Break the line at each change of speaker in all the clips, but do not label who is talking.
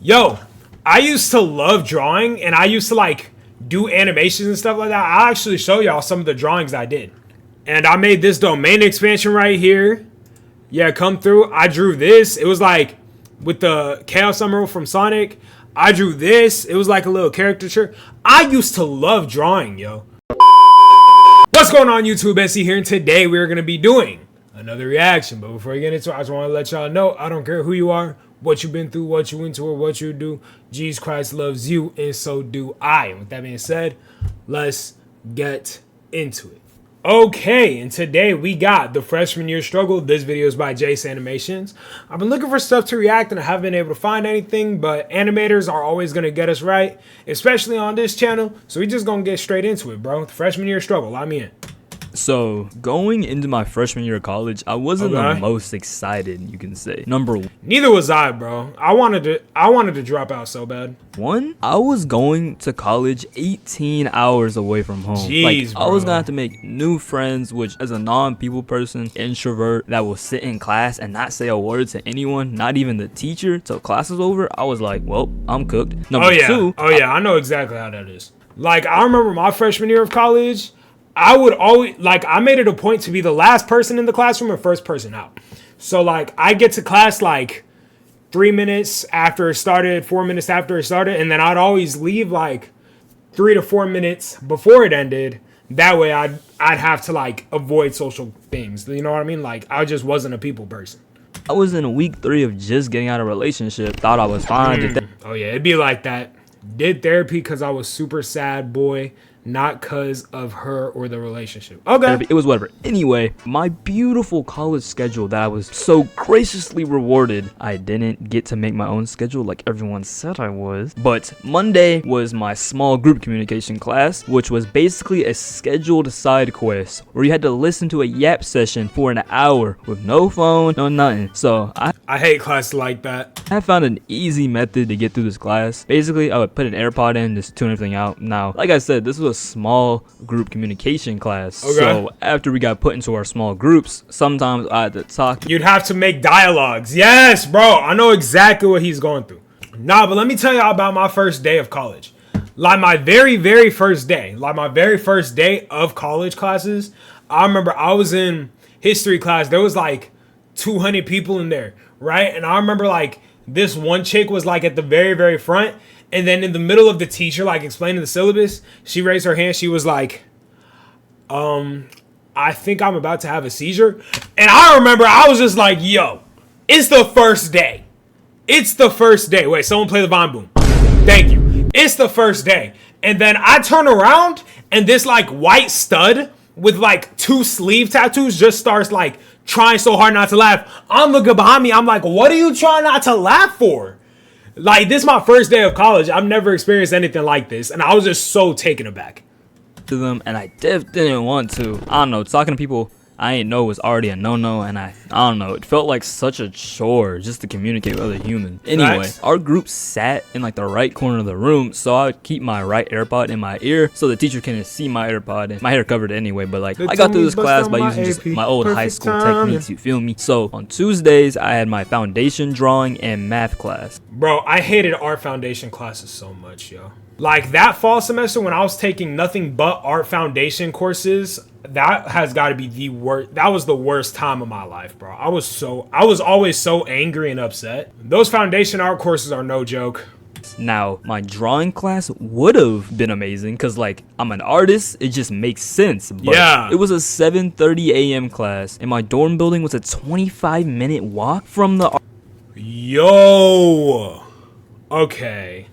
Yo, I used to love drawing and I used to like do animations and stuff like that. I'll actually show y'all some of the drawings I did. And I made this domain expansion right here. Yeah, come through. I drew this. It was like with the Chaos Emerald from Sonic. I drew this. It was like a little caricature. I used to love drawing, yo. What's going on, YouTube? SC here, and today we're going to be doing another reaction. But before we get into it, I just want to let y'all know, I don't care who you are, what you've been through, what you into, or what you do. Jesus Christ loves you, and so do I. And with that being said, let's get into it. Okay, and today we got the freshman year struggle. This video is by Jace Animations. I've been looking for stuff to react and I haven't been able to find anything, but animators are always going to get us right, especially on this channel. So we just going to get straight into it, bro. The freshman year struggle, let me in.
So, going into my freshman year of college, I wasn't the most excited, you can say. Number one.
Neither was I, bro. I wanted to drop out so bad.
I was going to college 18 hours away from home.
Jeez,
I was gonna have to make new friends, which as a non-people person, introvert, that will sit in class and not say a word to anyone, not even the teacher, till class was over, I was like, well, I'm cooked. Number two.
Oh yeah, I know exactly how that is. Like, I remember my freshman year of college, I would always, like, I made it a point to be the last person in the classroom and first person out. So, like, I get to class, like, 3 minutes after it started, 4 minutes after it started, and then I'd always leave, like, 3 to 4 minutes before it ended. That way, I'd have to, like, avoid social things. You know what I mean? Like, I just wasn't a people person.
I was in week 3 of just getting out of a relationship, thought I was fine.
Oh, yeah, it'd be like that. Did therapy because I was super sad, boy. Not because of her or the relationship. Okay.
It was whatever. Anyway, my beautiful college schedule that I was so graciously rewarded. I didn't get to make my own schedule like everyone said I was. But Monday was my small group communication class, which was basically a scheduled side quest where you had to listen to a yap session for an hour with no phone, no nothing. So
I hate classes like that.
I found an easy method to get through this class. Basically, I would put an AirPod in, just tune everything out. Now, like I said, this was a small group communication class. Okay. So after we got put into our small groups, sometimes I had to talk.
You'd have to make dialogues. Yes, bro. I know exactly what he's going through. Nah, but let me tell y'all about my first day of college. Like my very first day. Like my very first day of college classes. I remember I was in history class. There was like 200 people in there, right? And I remember like this one chick was like at the very front. And then in the middle of the teacher, like, explaining the syllabus, she raised her hand. She was like, I think I'm about to have a seizure. And I remember I was just like, yo, it's the first day. It's the first day. Wait, someone play the Vine Boom. Thank you. It's the first day. And then I turn around and this, like, white stud with, like, 2 sleeve tattoos just starts, like, trying so hard not to laugh. I'm looking behind me. I'm like, what are you trying not to laugh for? Like, this is my first day of college. I've never experienced anything like this. And I was just so taken aback.
To them, and I didn't want to. I don't know, talking to people I ain't know was already a no-no, and I don't know, it felt like such a chore just to communicate with other humans. Anyway, nice. Our group sat in like the right corner of the room, so I would keep my right AirPod in my ear so the teacher can see my AirPod, and my hair covered anyway, but like I got through this class by using just my old high school techniques, you feel me? So on Tuesdays, I had my foundation drawing and math class.
Bro, I hated art foundation classes so much, yo. Like that fall semester when I was taking nothing but art foundation courses, that has got to be the worst. That was the worst time of my life, bro. I was always so angry and upset. Those foundation art courses are no joke.
Now, my drawing class would have been amazing because, like, I'm an artist. It just makes sense. But yeah. It was a 7:30 a.m. class, and my dorm building was a 25-minute walk from the...
Yo! Okay.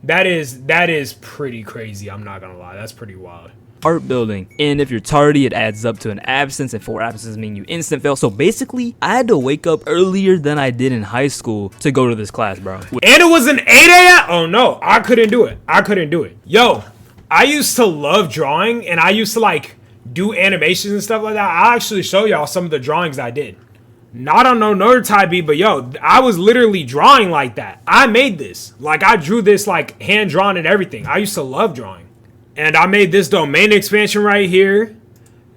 That is pretty crazy. I'm not gonna lie. That's pretty wild.
Art building, and if you're tardy, it adds up to an absence, and 4 absences mean you instant fail. So basically, I had to wake up earlier than I did in high school to go to this class, bro.
And it was an 8 a.m. Oh no, I couldn't do it. Yo, I used to love drawing, and I used to like do animations and stuff like that. I'll actually show y'all some of the drawings I did. Not on no nerd type beat, but yo, I was literally drawing like that. I made this. Like, I drew this, like, hand-drawn and everything. I used to love drawing. And I made this domain expansion right here.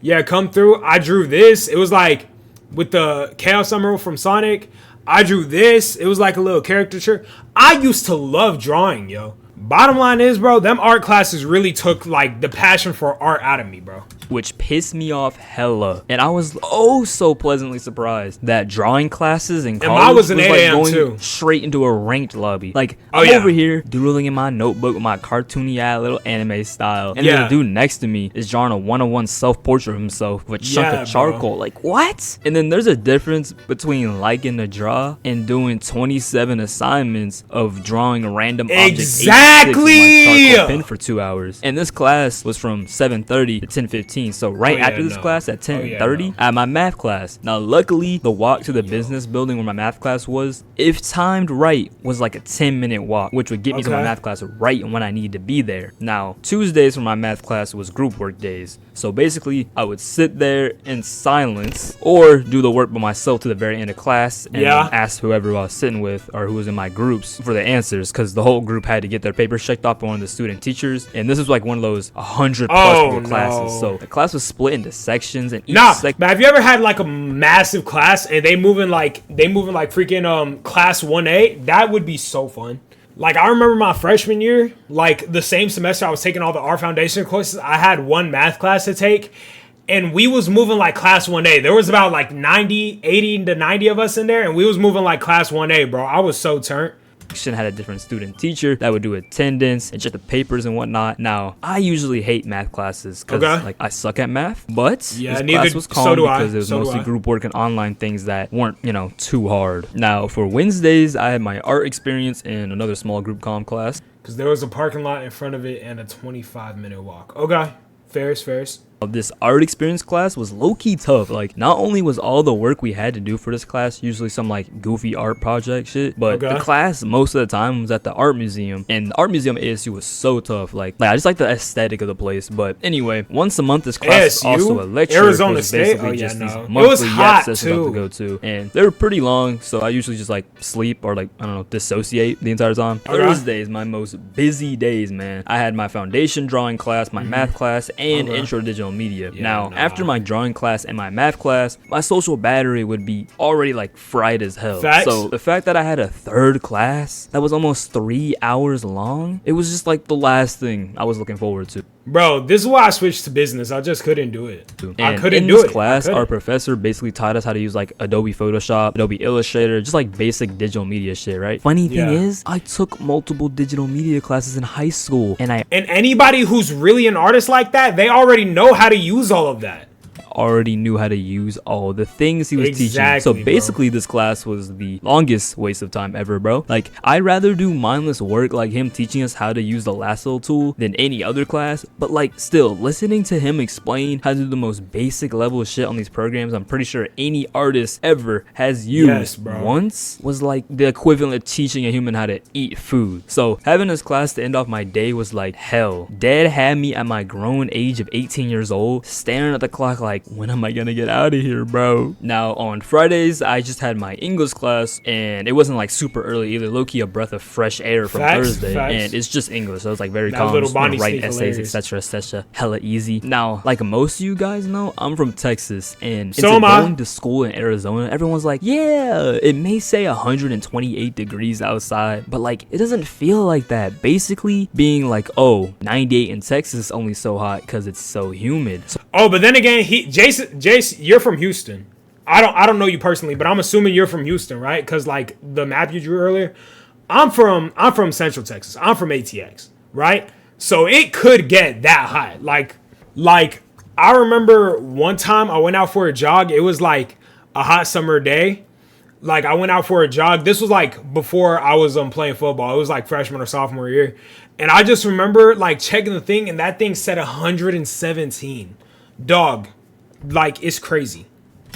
Yeah, come through. I drew this. It was like with the Chaos Emerald from Sonic. I drew this. It was like a little caricature. I used to love drawing, yo. Bottom line is, bro, them art classes really took like the passion for art out of me, bro.
Which pissed me off hella. And I was oh so pleasantly surprised that drawing classes in college
mine was an 8
like
a.m.
going
too.
straight into a ranked lobby. Like,
Oh,
I'm
yeah.
over here doodling in my notebook with my cartoony ass little anime style. And
Yeah.
then the dude next to me is drawing a one-on-one self-portrait of himself with a chunk
Yeah,
of charcoal.
bro.
Like, what? And then there's a difference between liking to draw and doing 27 assignments of drawing random objects. 86 with my charcoal pen for 2 hours. And this class was from 7:30 to 10:15. So right
yeah,
after this
no.
class at 10:30,
no.
I had my math class. Now, luckily, the walk to the business building where my math class was, if timed right, was like a 10-minute walk, which would get me to my
Okay.
math class right when I needed to be there. Now, Tuesdays for my math class was group work days. So basically, I would sit there in silence or do the work by myself to the very end of class and
Yeah.
ask whoever I was sitting with or who was in my groups for the answers, because the whole group had to get their papers checked off by one of the student teachers. And this was like one of those 100+
Oh,
people classes.
no.
So the class was split into sections, and each
Nah,
section.
but have you ever had like a massive class and they moving like freaking class 1A? That would be so fun. Like, I remember my freshman year, like the same semester I was taking all the art foundation courses, I had one math class to take, and we was moving like class 1A. There was about like 80 to 90 of us in there, and we was moving like class 1A, bro. I was so turned.
Section had a different student teacher that would do attendance and check the papers and whatnot. Now, I usually hate math classes because
Okay.
like I suck at math, but
Yeah,
this
neither-
class was
so
calm
do I.
because it was
So do
mostly
I.
group work and online things that weren't, too hard. Now, for Wednesdays, I had my art experience in another small group comm class.
Because there was a parking lot in front of it and a 25-minute walk. Okay, Ferris.
This art experience class was low-key tough. Like, not only was all the work we had to do for this class usually some like goofy art project shit, but
Okay.
the class most of the time was at the art museum, and the art museum at ASU was so tough. Like I just like the aesthetic of the place. But anyway, once a month this class is
ASU?
also a lecture.
Arizona
was
State?
basically
Oh, yeah,
just these
no. It
monthly
was
yap
hot,
sessions I have to
too.
go to, and they were pretty long. So I usually just like sleep or like I don't know, dissociate the entire time.
Okay.
Thursdays, my most busy days, man. I had my foundation drawing class, my math class, and
Okay.
intro to digital media.
Yeah,
Now,
nah.
after my drawing class and my math class, my social battery would be already like fried as hell.
Facts.
So the fact that I had a third class that was almost 3 hours long, it was just like the last thing I was looking forward to.
Bro, this is why I switched to business. I just couldn't do it. I
And
couldn't
in
do
this
it. I
class,
couldn't.
our professor basically taught us how to use like Adobe Photoshop, Adobe Illustrator, just like basic digital media shit, right? Funny thing
Yeah.
is, I took multiple digital media classes in high school, and I
And anybody who's really an artist like that, they already know how to use all of that.
already knew how to use all the things he was teaching. So
Exactly, bro.
basically this class was the longest waste of time ever, bro. Like, I'd rather do mindless work like him teaching us how to use the lasso tool than any other class, but like still listening to him explain how to do the most basic level of shit on these programs I'm pretty sure any artist ever has used
Yes, bro.
once was like the equivalent of teaching a human how to eat food. So having this class to end off my day was like hell. Dad had me at my grown age of 18 years old staring at the clock like, when am I gonna get out of here, bro? Now on Fridays I just had my English class, and it wasn't like super early either, low-key a breath of fresh air from
Facts,
Thursday.
facts.
And it's just English, so it's like very
That
calm,
little
just gonna
Bonnie
write
speak
essays,
hilarious.
etc, hella easy. Now, like most of you guys know, I'm from Texas, and
So
into
am I.
going to school in Arizona, everyone's like, yeah, it may say 128 degrees outside, but like it doesn't feel like that. Basically being like, oh, 98 in Texas is only so hot because it's so humid. So
Oh, but then again, Jason, you're from Houston. I don't know you personally, but I'm assuming you're from Houston, right? Because like the map you drew earlier, I'm from Central Texas. I'm from ATX, right? So it could get that hot. Like I remember one time I went out for a jog. It was like a hot summer day. Like I went out for a jog. This was like before I was playing football. It was like freshman or sophomore year. And I just remember like checking the thing, and that thing said 117. Dog, like it's crazy.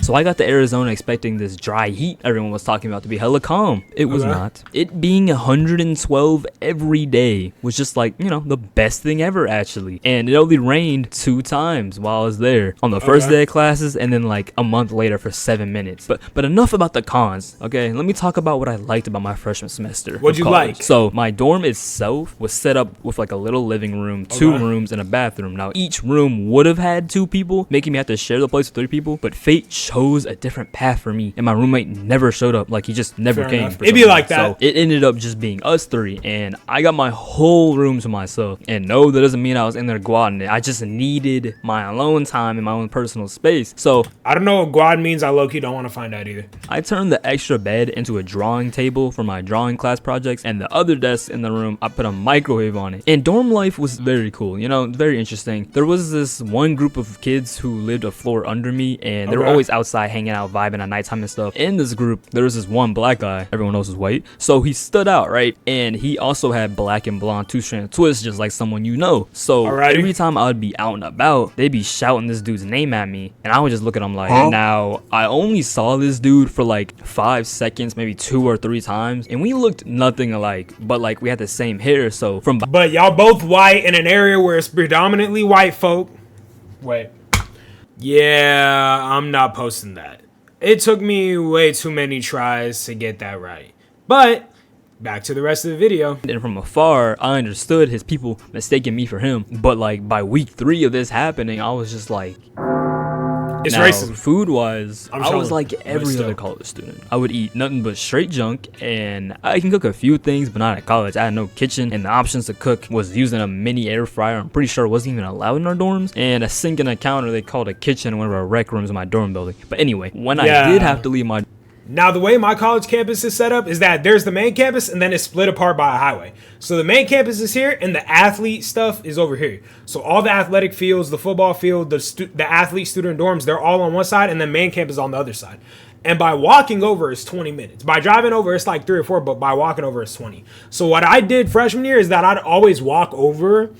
So I got to Arizona expecting this dry heat everyone was talking about to be hella calm. It was
Okay.
not. It being 112 every day was just like, the best thing ever, actually. And it only rained 2 times while I was there. On the first
Okay.
day of classes, and then like a month later for 7 minutes. But enough about the cons, okay? Let me talk about what I liked about my freshman semester.
What'd
of
you
college.
like?
So my dorm itself was set up with like a little living room, 2
Okay.
rooms, and a bathroom. Now each room would have had 2 people, making me have to share the place with 3 people, but fate chose a different path for me, and my roommate never showed up. Like, he just never
Fair
came.
enough. It'd be like that.
So it ended up just being us three, and I got my whole room to myself. And no, that doesn't mean I was in there guadding it. I just needed my alone time and my own personal space. So
I don't know what guad means. I low-key don't want to find out either.
I turned the extra bed into a drawing table for my drawing class projects, and the other desk in the room, I put a microwave on it. And dorm life was very cool, you know, very interesting. There was this one group of kids who lived a floor under me, and they were always outside hanging out, vibing at nighttime and stuff. In this group, there was this one black guy. Everyone else was white, so he stood out, right? And he also had black and blonde two-strand twists, just like someone you know. So every time I would be out and about, they'd be shouting this dude's name at me, and I would just look at him like, now I only saw this dude for like 5 seconds, maybe 2 or 3 times, and we looked nothing alike, but like we had the same hair. So
but y'all both white in an area where it's predominantly white folk. Wait. Yeah, I'm not posting that. It took me way too many tries to get that right. But back to the rest of the video.
And from afar, I understood his people mistaking me for him. But like by week 3 of this happening, I was just like,
it's
now,
racism.
Food-wise, I was like every other college student. I would eat nothing but straight junk, and I can cook a few things, but not at college. I had no kitchen, and the options to cook was using a mini air fryer. I'm pretty sure it wasn't even allowed in our dorms, and a sink and a counter they called a kitchen in one of our rec rooms in my dorm building. But anyway, when I did have to leave my
Now, the way my college campus is set up is that there's the main campus and then it's split apart by a highway. So the main campus is here and the athlete stuff is over here. So all the athletic fields, the football field, the athlete student dorms, they're all on one side and the main campus on the other side. And by walking over, it's 20 minutes. By driving over, it's like 3 or 4, but by walking over, it's 20. So what I did freshman year is that I'd always walk over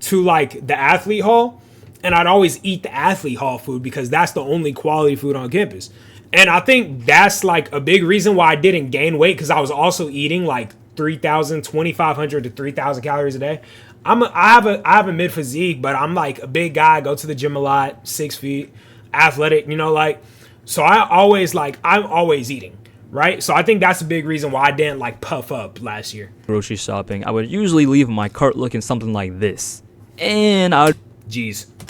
to like the athlete hall and I'd always eat the athlete hall food because that's the only quality food on campus. And I think that's like a big reason why I didn't gain weight, because I was also eating like 2,500 to 3,000 calories a day. I have a mid physique, but I'm like a big guy. I go to the gym a lot, 6 feet, athletic, you know, like, so I'm always eating, right? So I think that's a big reason why I didn't like puff up last year.
Grocery shopping, I would usually leave my cart looking something like this. And I would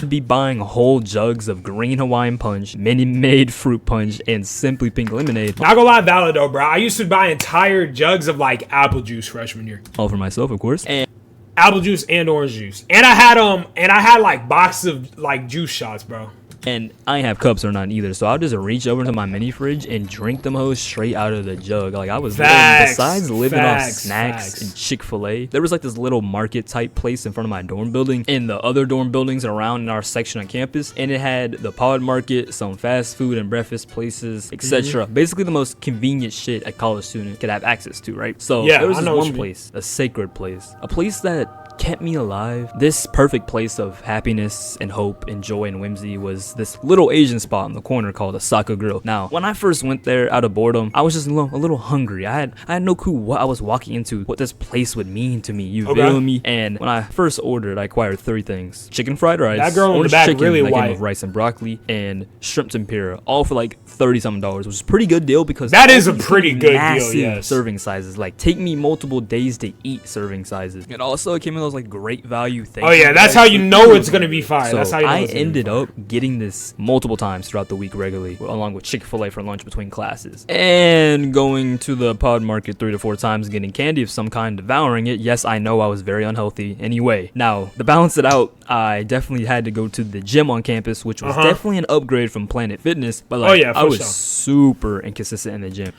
be buying whole jugs of green Hawaiian punch, Minute Maid fruit punch, and Simply Pink lemonade.
Not gonna lie, valid though, bro. I used to buy entire jugs of like apple juice freshman year.
All for myself, of course. And
apple juice and orange juice. And I had like boxes of like juice shots, bro.
And I ain't have cups or none either, so I'll just reach over to my mini fridge and drink them hoes straight out of the jug. Like I was besides living off snacks and Chick-fil-A, there was like this little market type place in front of my dorm building and the other dorm buildings around in our section on campus, and it had the Pod Market, some fast food and breakfast places, etc. Basically the most convenient shit a college student could have access to, right? So there was this one place, a sacred place, a place that kept me alive. This perfect place of happiness and hope and joy and whimsy was this little Asian spot in the corner called Asaka Grill. Now, when I first went there out of boredom, I was just a little hungry. I had no clue what I was walking into, what this place would mean to me. You feel me? And when I first ordered, I acquired 3 things: chicken fried rice,
that girl in the back
chicken,
really
that
white,
came with rice and broccoli, and shrimp tempura, all for like $30-something, which is a pretty good deal because
that is a pretty good deal. Yes,
serving sizes, like take me multiple days to eat serving sizes. And also it came in those like great value things.
Oh yeah, that's how you know it's gonna be fire.
So
that's how you know
I ended up getting this multiple times throughout the week regularly, along with Chick-fil-A for lunch between classes, and going to the Pod Market 3 to 4 times, getting candy of some kind, devouring it. Yes, I know I was very unhealthy. Anyway, now to balance it out, I definitely had to go to the gym on campus, which was definitely an upgrade from Planet Fitness. But like, I was super inconsistent in the gym.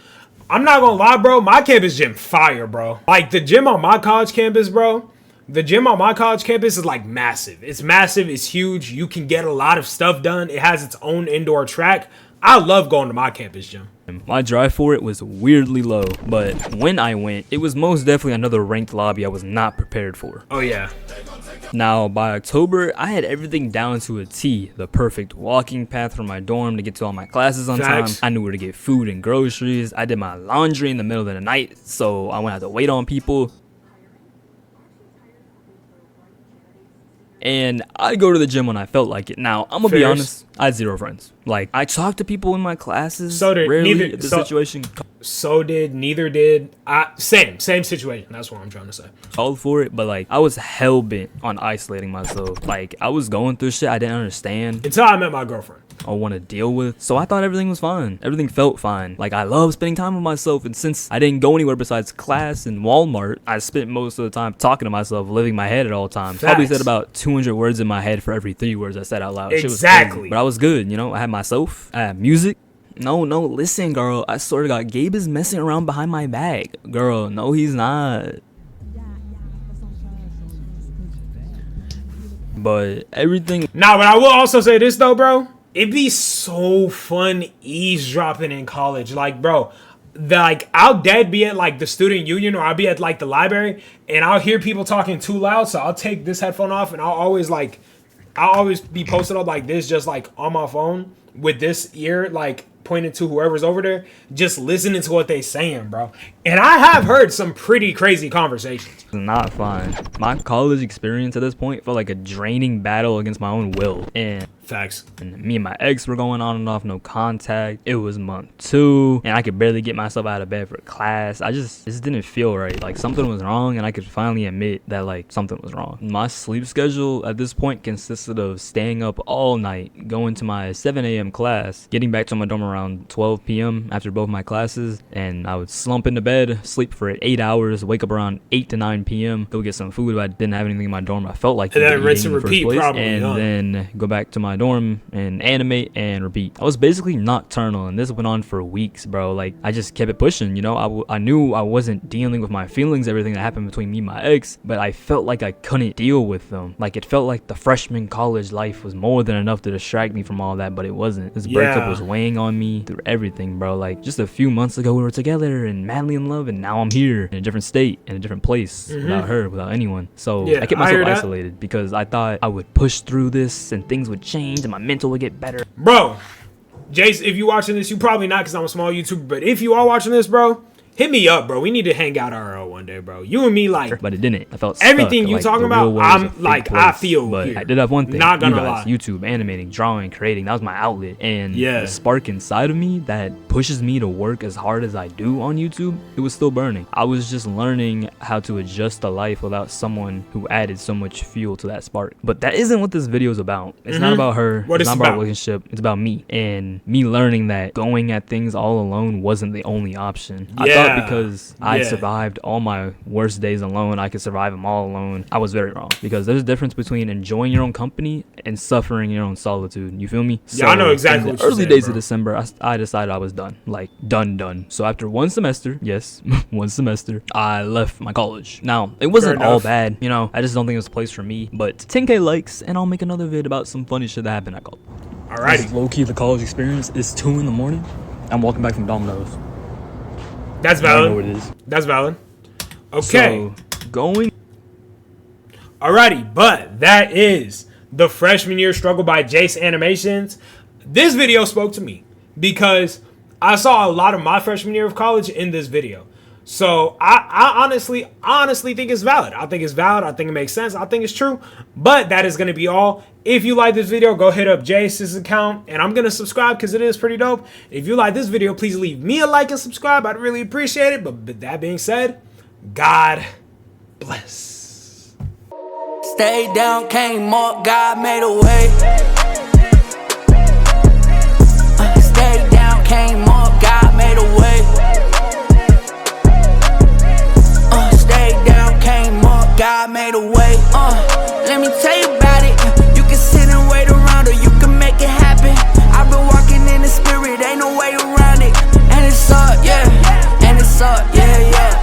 I'm not gonna lie, bro. My campus gym fire, bro. Like the gym on my college campus, bro. The gym on my college campus is like massive. It's massive. It's huge. You can get a lot of stuff done. It has its own indoor track. I love going to my campus gym.
My drive for it was weirdly low, but when I went, it was most definitely another ranked lobby I was not prepared for.
Oh yeah.
Now, by October, I had everything down to a T. The perfect walking path from my dorm to get to all my classes on time. I knew where to get food and groceries. I did my laundry in the middle of the night, so I wouldn't have to wait on people. And I'd go to the gym when I felt like it. Now, I'm gonna be honest, I had 0 friends. Like, I talked to people in my classes rarely at the situation.
So did, neither did. Same situation. That's what I'm trying to say.
All for it, but like I was hell bent on isolating myself. Like I was going through shit I didn't understand
Until I met my girlfriend.
or want to deal with. So I thought everything was fine. Everything felt fine. Like I love spending time with myself, and since I didn't go anywhere besides class and Walmart, I spent most of the time talking to myself, living my head at all times. Probably said about 200 words in my head for every 3 words I said out loud. Shit was
Exactly.
crazy. But I was good, you know. I had myself. I had music. No, listen, girl. I swear to God, Gabe is messing around behind my back. Girl, no, he's not. But everything.
Nah, but I will also say this though, bro. It'd be so fun eavesdropping in college. Like, bro, I'll dead be at like the student union, or I'll be at like the library, and I'll hear people talking too loud, so I'll take this headphone off, and I'll always be posted up like this, just like on my phone with this ear like pointed to whoever's over there, just listening to what they saying, bro. And I have heard some pretty crazy conversations.
Not fun. My college experience at this point felt like a draining battle against my own will. And
Facts.
me and my ex were going on and off, no contact. It was month 2, and I could barely get myself out of bed for class. It just didn't feel right. Like something was wrong, and I could finally admit that like something was wrong. My sleep schedule at this point consisted of staying up all night, going to my 7 a.m. class, getting back to my dorm around 12 p.m. after both my classes, and I would slump into bed, sleep for 8 hours, wake up around 8 to 9 p.m., go get some food, but I didn't have anything in my dorm. I felt like
And then rinse and repeat, probably.
and then go back to my dorm and animate and repeat. I was basically nocturnal, and this went on for weeks, bro. Like I just kept it pushing, you know. I knew I wasn't dealing with my feelings, everything that happened between me and my ex, but I felt like I couldn't deal with them. Like it felt like the freshman college life was more than enough to distract me from all that, but it wasn't. This breakup was weighing on me through everything, bro. Like just a few months ago we were together and madly in love, and now I'm here in a different state, in a different place, without her, without anyone. So I kept myself isolated because I thought I would push through this and things would change and my mental would get better.
Bro, Jace, if you watching this, you probably not, because I'm a small YouTuber, but if you are watching this, bro, hit me up, bro. We need to hang out IRL one day, bro. You and me, like,
but it didn't. I felt
everything
stuck.
you
Like,
talking about. I'm like, I feel.
But
here.
I did have one thing.
Not gonna
you guys,
lie.
YouTube, animating, drawing, creating. That was my outlet, and the spark inside of me that pushes me to work as hard as I do on YouTube, it was still burning. I was just learning how to adjust to life without someone who added so much fuel to that spark. But that isn't what this video is about. It's not about her. It's not about a relationship. It's about me, and me learning that going at things all alone wasn't the only option. I thought because I survived all my worst days alone, I could survive them all alone. I was very wrong, because there's a difference between enjoying your own company and suffering your own solitude. You feel me?
Yeah, so I know exactly.
In the early days of December, I decided I was done. Like done. So after one semester, one semester, I left my college. Now it wasn't all bad, you know. I just don't think it was a place for me. But 10K likes, and I'll make another vid about some funny shit that happened at college.
Alrighty.
Low key, the college experience is 2 in the morning. I'm walking back from Domino's.
That's valid.
I know what it is.
That's valid. Okay.
So, going.
Alrighty, but that is the freshman year struggle by Jace Animations. This video spoke to me because I saw a lot of my freshman year of college in this video. So I honestly think it's valid. I think it's valid. I think it makes sense. I think it's true. But that is going to be all. If you like this video, go hit up Jace's account, and I'm going to subscribe because it is pretty dope. If you like this video, please leave me a like and subscribe. I'd really appreciate it. But with that being said, God bless.
Stay down, came up, God made a way. Stay down, came up, God made a way.